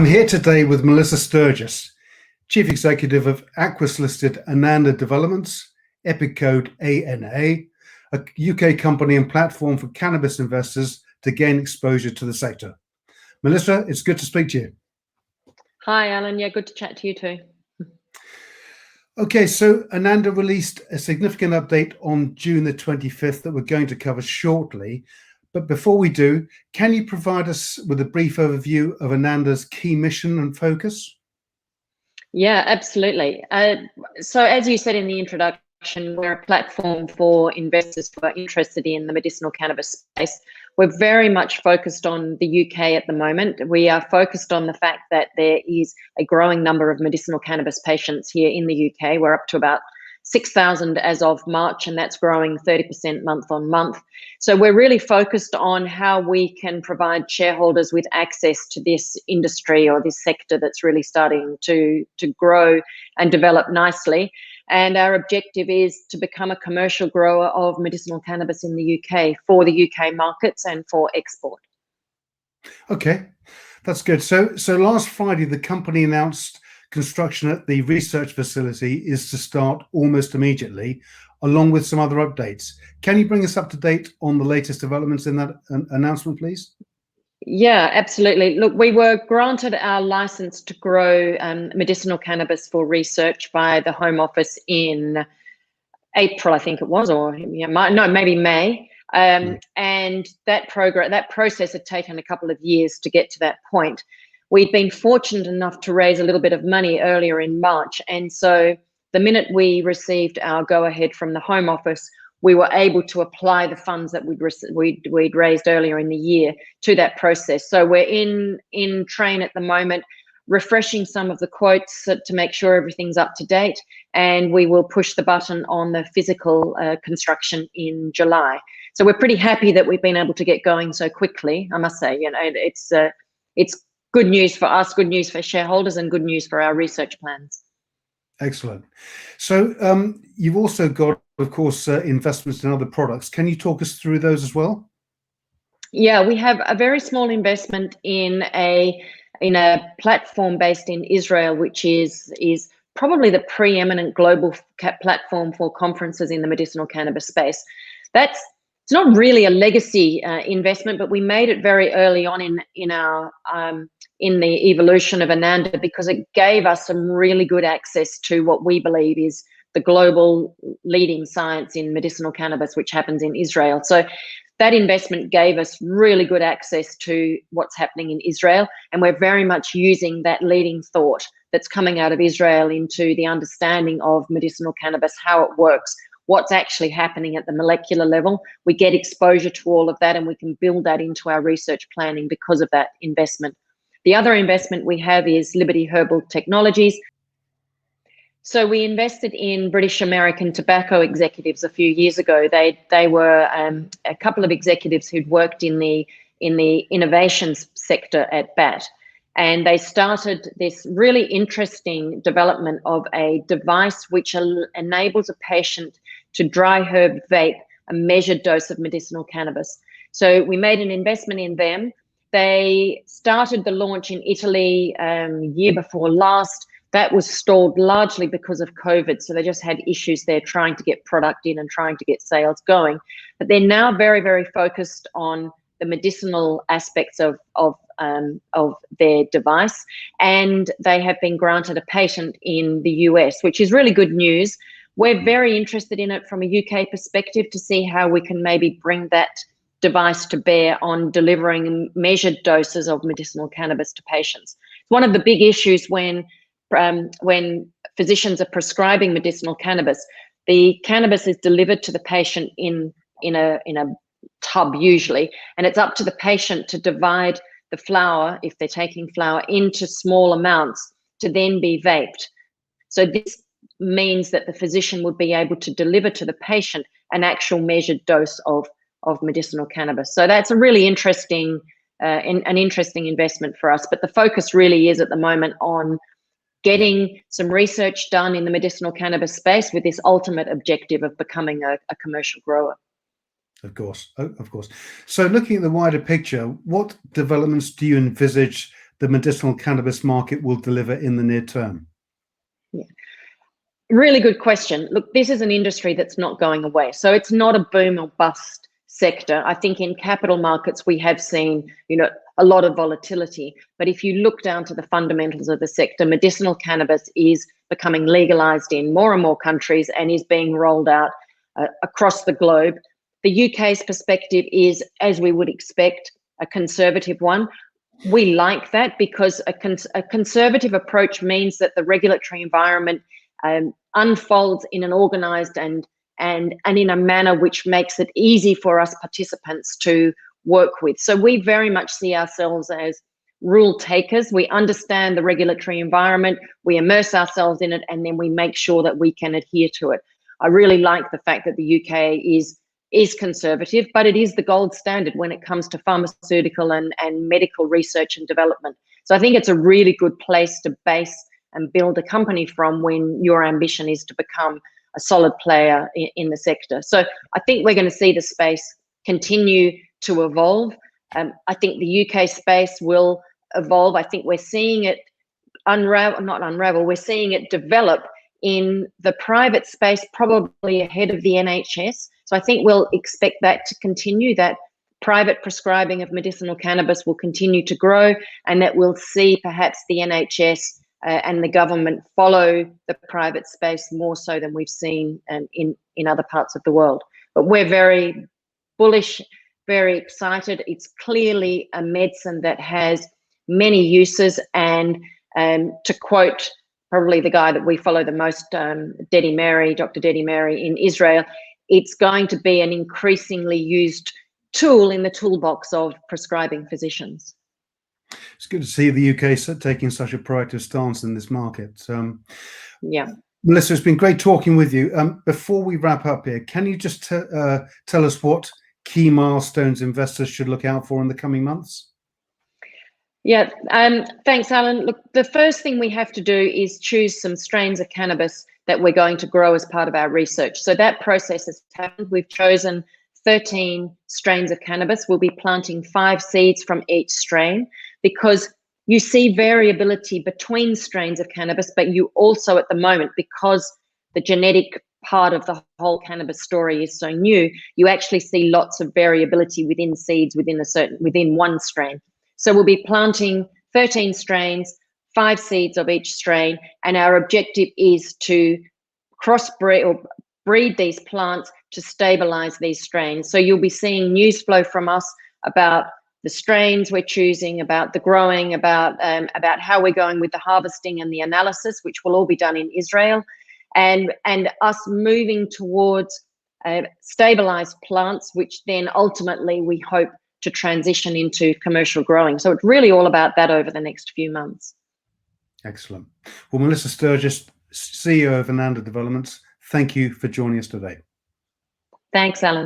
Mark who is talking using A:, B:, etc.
A: I'm here today with Melissa Sturgess, Chief Executive of Aquis-listed Ananda Developments, Epic code ANA, a UK company and platform for cannabis investors to gain exposure to the sector. Melissa, it's good to speak to you.
B: Hi, Alan. Yeah, good to chat to you too.
A: Okay, so Ananda released a significant update on June the 25th that we're going to cover shortly. But before we do, can you provide us with a brief overview of Ananda's key mission and focus?
B: Yeah, absolutely. So as you said in the introduction, we're a platform for investors who are interested in the medicinal cannabis space. We're very much focused on the UK at the moment. We are focused on the fact that there is a growing number of medicinal cannabis patients here in the UK. We're up to about 6,000 as of March, and that's growing 30% month on month. So we're really focused on how we can provide shareholders with access to this industry or this sector that's really starting to grow and develop nicely. And our objective is to become a commercial grower of medicinal cannabis in the UK for the UK markets and for export.
A: Okay, that's good. So last Friday, the company announced construction at the research facility is to start almost immediately, along with some other updates. Can you bring us up to date on the latest developments in that announcement, please?
B: Yeah, absolutely. Look, we were granted our license to grow medicinal cannabis for research by the Home Office in April, I think it was, or maybe May. And that process had taken a couple of years to get to that point. We'd been fortunate enough to raise a little bit of money earlier in March. And so the minute we received our go-ahead from the Home Office, we were able to apply the funds that we'd raised earlier in the year to that process. So we're in train at the moment, refreshing some of the quotes to make sure everything's up to date. And we will push the button on the physical construction in July. So we're pretty happy that we've been able to get going so quickly, I must say. You know, it's good news for us, good news for shareholders, and good news for our research plans.
A: Excellent. So you've also got, of course, investments in other products. Can you talk us through those as well?
B: Yeah, we have a very small investment in a platform based in Israel, which is probably the preeminent global platform for conferences in the medicinal cannabis space. It's not really a legacy investment, but we made it very early on in the evolution of Ananda because it gave us some really good access to what we believe is the global leading science in medicinal cannabis, which happens in Israel. So that investment gave us really good access to what's happening in Israel, and we're very much using that leading thought that's coming out of Israel into the understanding of medicinal cannabis, how it works, what's actually happening at the molecular level. We get exposure to all of that, and we can build that into our research planning because of that investment. The other investment we have is Liberty Herbal Technologies. So we invested in British American tobacco executives a few years ago. They were a couple of executives who'd worked in the innovations sector at BAT. And they started this really interesting development of a device which enables a patient to dry herb vape a measured dose of medicinal cannabis. So we made an investment in them. They started the launch in Italy year before last. That was stalled largely because of COVID. So they just had issues there trying to get product in and trying to get sales going. But they're now very, very focused on the medicinal aspects of their device. And they have been granted a patent in the US, which is really good news. We're very interested in it from a UK perspective to see how we can maybe bring that device to bear on delivering measured doses of medicinal cannabis to patients. It's one of the big issues when physicians are prescribing medicinal cannabis. The cannabis is delivered to the patient in a tub usually, and it's up to the patient to divide the flower, if they're taking flower, into small amounts to then be vaped. So this means that the physician would be able to deliver to the patient an actual measured dose of medicinal cannabis. So that's a really interesting investment for us. But the focus really is at the moment on getting some research done in the medicinal cannabis space with this ultimate objective of becoming a commercial grower.
A: Of course, of course. So looking at the wider picture, what developments do you envisage the medicinal cannabis market will deliver in the near term?
B: Yeah. Really good question. Look, this is an industry that's not going away. So it's not a boom or bust sector. I think in capital markets, we have seen, a lot of volatility. But if you look down to the fundamentals of the sector, medicinal cannabis is becoming legalized in more and more countries and is being rolled out across the globe. The UK's perspective is, as we would expect, a conservative one. We like that because a conservative approach means that the regulatory environment unfolds in an organized and in a manner which makes it easy for us participants to work with. So we very much see ourselves as rule takers. We understand the regulatory environment, we immerse ourselves in it, and then we make sure that we can adhere to it. I really like the fact that the UK is conservative, but it is the gold standard when it comes to pharmaceutical and medical research and development. So I think it's a really good place to base and build a company from when your ambition is to become a solid player in the sector. So I think we're going to see the space continue to evolve. I think the UK space will evolve. I think we're seeing it we're seeing it develop in the private space, probably ahead of the NHS. So I think we'll expect that to continue, that private prescribing of medicinal cannabis will continue to grow, and that we'll see perhaps the NHS and the government follow the private space more so than we've seen in other parts of the world. But we're very bullish, very excited. It's clearly a medicine that has many uses, and to quote probably the guy that we follow the most, Dr. Dedi Mary in Israel, it's going to be an increasingly used tool in the toolbox of prescribing physicians.
A: It's good to see the UK taking such a proactive stance in this market.
B: Yeah.
A: Melissa, it's been great talking with you. Before we wrap up here, can you just tell us what key milestones investors should look out for in the coming months?
B: Yeah, thanks, Alan. Look, the first thing we have to do is choose some strains of cannabis that we're going to grow as part of our research. So that process has happened. We've chosen 13 strains of cannabis. We'll be planting 5 seeds from each strain, because you see variability between strains of cannabis, but you also at the moment, because the genetic part of the whole cannabis story is so new, you actually see lots of variability within seeds within one strain. So we'll be planting 13 strains, 5 seeds of each strain, and our objective is to crossbreed or breed these plants to stabilize these strains. So you'll be seeing news flow from us about the strains we're choosing, about the growing, about how we're going with the harvesting and the analysis, which will all be done in Israel, and us moving towards stabilized plants, which then ultimately we hope to transition into commercial growing. So it's really all about that over the next few months.
A: Excellent. Well, Melissa Sturgess, CEO of Ananda Developments, thank you for joining us today.
B: Thanks, Alan.